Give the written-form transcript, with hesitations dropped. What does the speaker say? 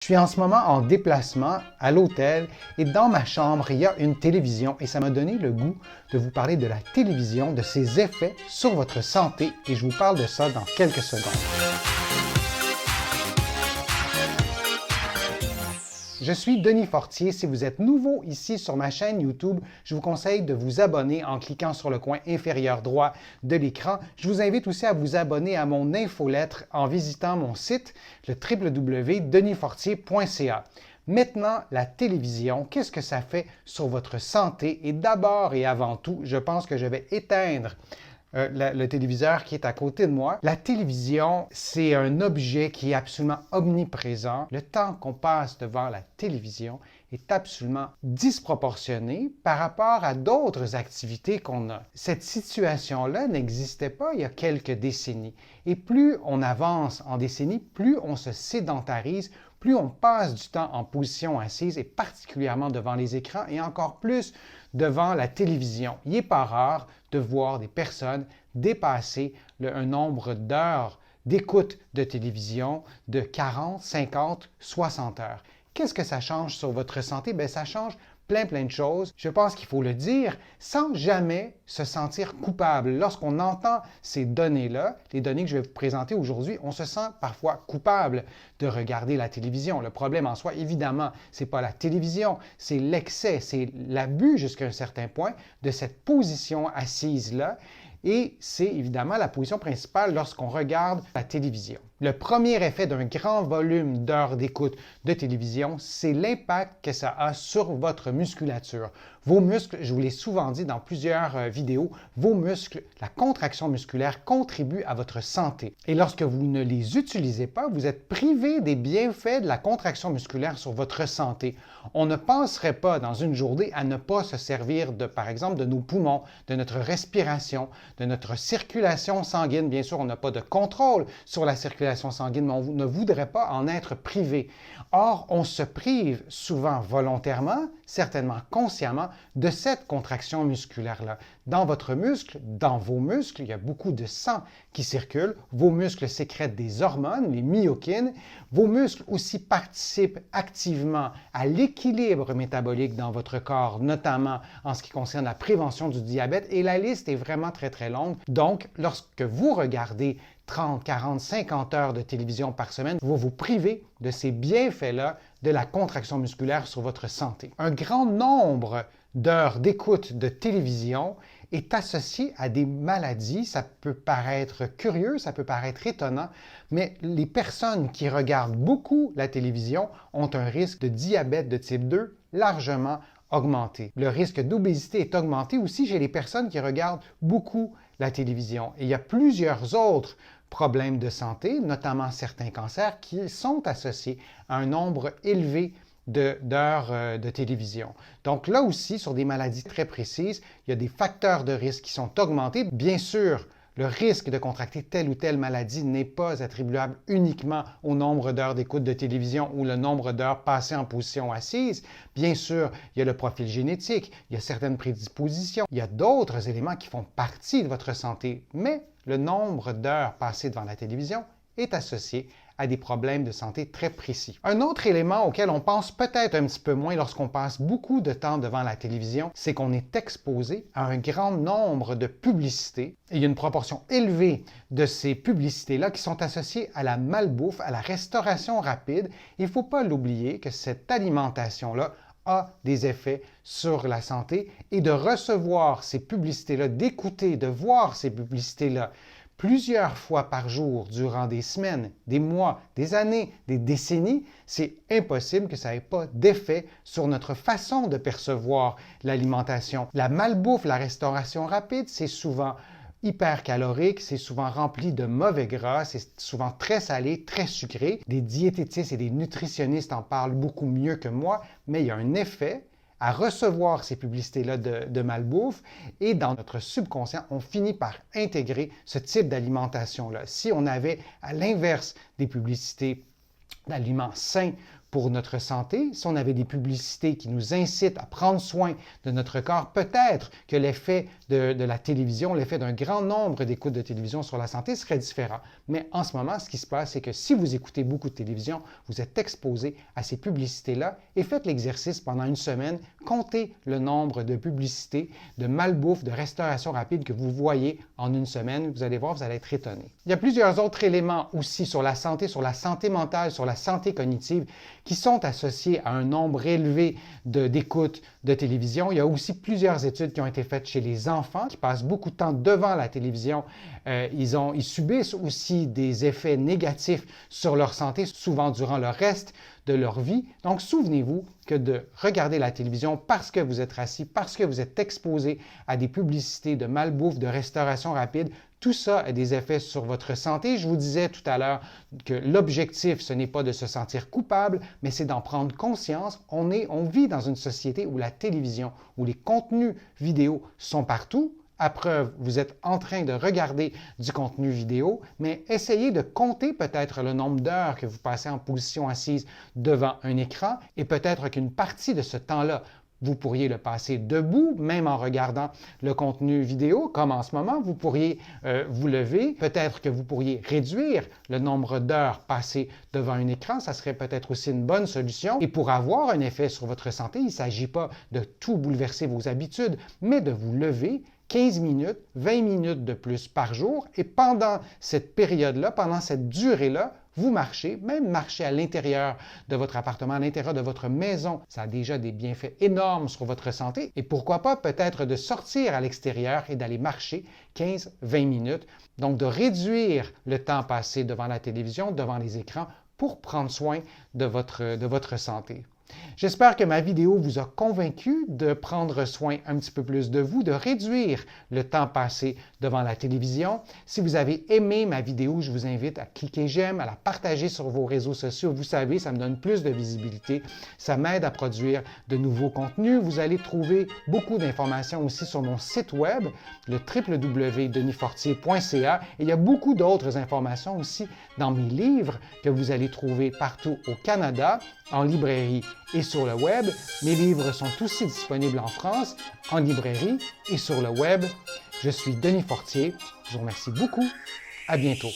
Je suis en ce moment en déplacement à l'hôtel et dans ma chambre, il y a une télévision et ça m'a donné le goût de vous parler de la télévision, de ses effets sur votre santé et je vous parle de ça dans quelques secondes. Je suis Denis Fortier. Si vous êtes nouveau ici sur ma chaîne YouTube, je vous conseille de vous abonner en cliquant sur le coin inférieur droit de l'écran. Je vous invite aussi à vous abonner à mon infolettre en visitant mon site, le www.denisfortier.ca. Maintenant, la télévision, qu'est-ce que ça fait sur votre santé? Et d'abord et avant tout, je pense que je vais éteindre le téléviseur qui est à côté de moi. La télévision, c'est un objet qui est absolument omniprésent. Le temps qu'on passe devant la télévision est absolument disproportionné par rapport à d'autres activités qu'on a. Cette situation-là n'existait pas il y a quelques décennies. Et plus on avance en décennies, plus on se sédentarise, plus on passe du temps en position assise et particulièrement devant les écrans et encore plus devant la télévision. Il n'est pas rare de voir des personnes dépasser un nombre d'heures d'écoute de télévision de 40, 50, 60 heures. Qu'est-ce que ça change sur votre santé? Bien, ça change plein de choses. Je pense qu'il faut le dire sans jamais se sentir coupable. Lorsqu'on entend ces données-là, les données que je vais vous présenter aujourd'hui, on se sent parfois coupable de regarder la télévision. Le problème en soi, évidemment, ce n'est pas la télévision, c'est l'excès, c'est l'abus jusqu'à un certain point de cette position assise-là. Et c'est évidemment la position principale lorsqu'on regarde la télévision. Le premier effet d'un grand volume d'heures d'écoute de télévision, c'est l'impact que ça a sur votre musculature. Vos muscles, je vous l'ai souvent dit dans plusieurs vidéos, vos muscles, la contraction musculaire contribue à votre santé. Et lorsque vous ne les utilisez pas, vous êtes privé des bienfaits de la contraction musculaire sur votre santé. On ne penserait pas dans une journée à ne pas se servir par exemple, de nos poumons, de notre respiration, de notre circulation sanguine. Bien sûr, on n'a pas de contrôle sur la circulation sanguine, mais on ne voudrait pas en être privé. Or, on se prive souvent volontairement, certainement consciemment, de cette contraction musculaire-là. Dans votre muscle, dans vos muscles, il y a beaucoup de sang qui circule. Vos muscles sécrètent des hormones, les myokines. Vos muscles aussi participent activement à l'équilibre métabolique dans votre corps, notamment en ce qui concerne la prévention du diabète. Et la liste est vraiment très longue. Donc, lorsque vous regardez 30, 40, 50 heures de télévision par semaine, vous vous privez de ces bienfaits-là de la contraction musculaire sur votre santé. Un grand nombre d'heures d'écoute de télévision est associé à des maladies. Ça peut paraître curieux, ça peut paraître étonnant, mais les personnes qui regardent beaucoup la télévision ont un risque de diabète de type 2 largement augmenté. Le risque d'obésité est augmenté aussi chez les personnes qui regardent beaucoup la télévision. Et il y a plusieurs autres problèmes de santé, notamment certains cancers, qui sont associés à un nombre élevé d'heures de télévision. Donc là aussi, sur des maladies très précises, il y a des facteurs de risque qui sont augmentés. Bien sûr, le risque de contracter telle ou telle maladie n'est pas attribuable uniquement au nombre d'heures d'écoute de télévision ou le nombre d'heures passées en position assise. Bien sûr, il y a le profil génétique, il y a certaines prédispositions, il y a d'autres éléments qui font partie de votre santé, mais le nombre d'heures passées devant la télévision est associé à des problèmes de santé très précis. Un autre élément auquel on pense peut-être un petit peu moins lorsqu'on passe beaucoup de temps devant la télévision, c'est qu'on est exposé à un grand nombre de publicités. Et il y a une proportion élevée de ces publicités-là qui sont associées à la malbouffe, à la restauration rapide. Il ne faut pas l'oublier que cette alimentation-là a des effets sur la santé et de recevoir ces publicités-là, d'écouter, de voir ces publicités-là plusieurs fois par jour durant des semaines, des mois, des années, des décennies, c'est impossible que ça n'ait pas d'effet sur notre façon de percevoir l'alimentation. La malbouffe, la restauration rapide, c'est souvent hypercalorique, c'est souvent rempli de mauvais gras, c'est souvent très salé, très sucré. Des diététistes et des nutritionnistes en parlent beaucoup mieux que moi, mais il y a un effet à recevoir ces publicités-là de malbouffe et dans notre subconscient, on finit par intégrer ce type d'alimentation-là. Si on avait à l'inverse des publicités d'aliments sains pour notre santé, si on avait des publicités qui nous incitent à prendre soin de notre corps, peut-être que l'effet de la télévision, l'effet d'un grand nombre d'écoutes de télévision sur la santé serait différent. Mais en ce moment, ce qui se passe, c'est que si vous écoutez beaucoup de télévision, vous êtes exposé à ces publicités-là et faites l'exercice pendant une semaine, comptez le nombre de publicités, de malbouffe, de restauration rapide que vous voyez en une semaine. Vous allez voir, vous allez être étonné. Il y a plusieurs autres éléments aussi sur la santé mentale, sur la santé cognitive, qui sont associés à un nombre élevé d'écoutes de télévision. Il y a aussi plusieurs études qui ont été faites chez les enfants qui passent beaucoup de temps devant la télévision. Ils subissent aussi des effets négatifs sur leur santé, souvent durant le reste de leur vie. Donc, souvenez-vous que de regarder la télévision parce que vous êtes assis, parce que vous êtes exposé à des publicités de malbouffe, de restauration rapide, tout ça a des effets sur votre santé. Je vous disais tout à l'heure que l'objectif, ce n'est pas de se sentir coupable, mais c'est d'en prendre conscience. On vit dans une société où la télévision, où les contenus vidéo sont partout. À preuve, vous êtes en train de regarder du contenu vidéo, mais essayez de compter peut-être le nombre d'heures que vous passez en position assise devant un écran et peut-être qu'une partie de ce temps-là, vous pourriez le passer debout, même en regardant le contenu vidéo, comme en ce moment, vous pourriez vous lever. Peut-être que vous pourriez réduire le nombre d'heures passées devant un écran. Ça serait peut-être aussi une bonne solution. Et pour avoir un effet sur votre santé, il ne s'agit pas de tout bouleverser vos habitudes, mais de vous lever 15 minutes, 20 minutes de plus par jour. Et pendant cette période-là, pendant cette durée-là, vous marchez, même marcher à l'intérieur de votre appartement, à l'intérieur de votre maison. Ça a déjà des bienfaits énormes sur votre santé. Et pourquoi pas peut-être de sortir à l'extérieur et d'aller marcher 15-20 minutes. Donc de réduire le temps passé devant la télévision, devant les écrans, pour prendre soin de votre santé. J'espère que ma vidéo vous a convaincu de prendre soin un petit peu plus de vous, de réduire le temps passé devant la télévision. Si vous avez aimé ma vidéo, je vous invite à cliquer j'aime, à la partager sur vos réseaux sociaux. Vous savez, ça me donne plus de visibilité, ça m'aide à produire de nouveaux contenus. Vous allez trouver beaucoup d'informations aussi sur mon site web, le www.denisfortier.ca. Et il y a beaucoup d'autres informations aussi dans mes livres que vous allez trouver partout au Canada, en librairie et sur le web. Mes livres sont aussi disponibles en France, en librairie et sur le web. Je suis Denis Fortier. Je vous remercie beaucoup. À bientôt.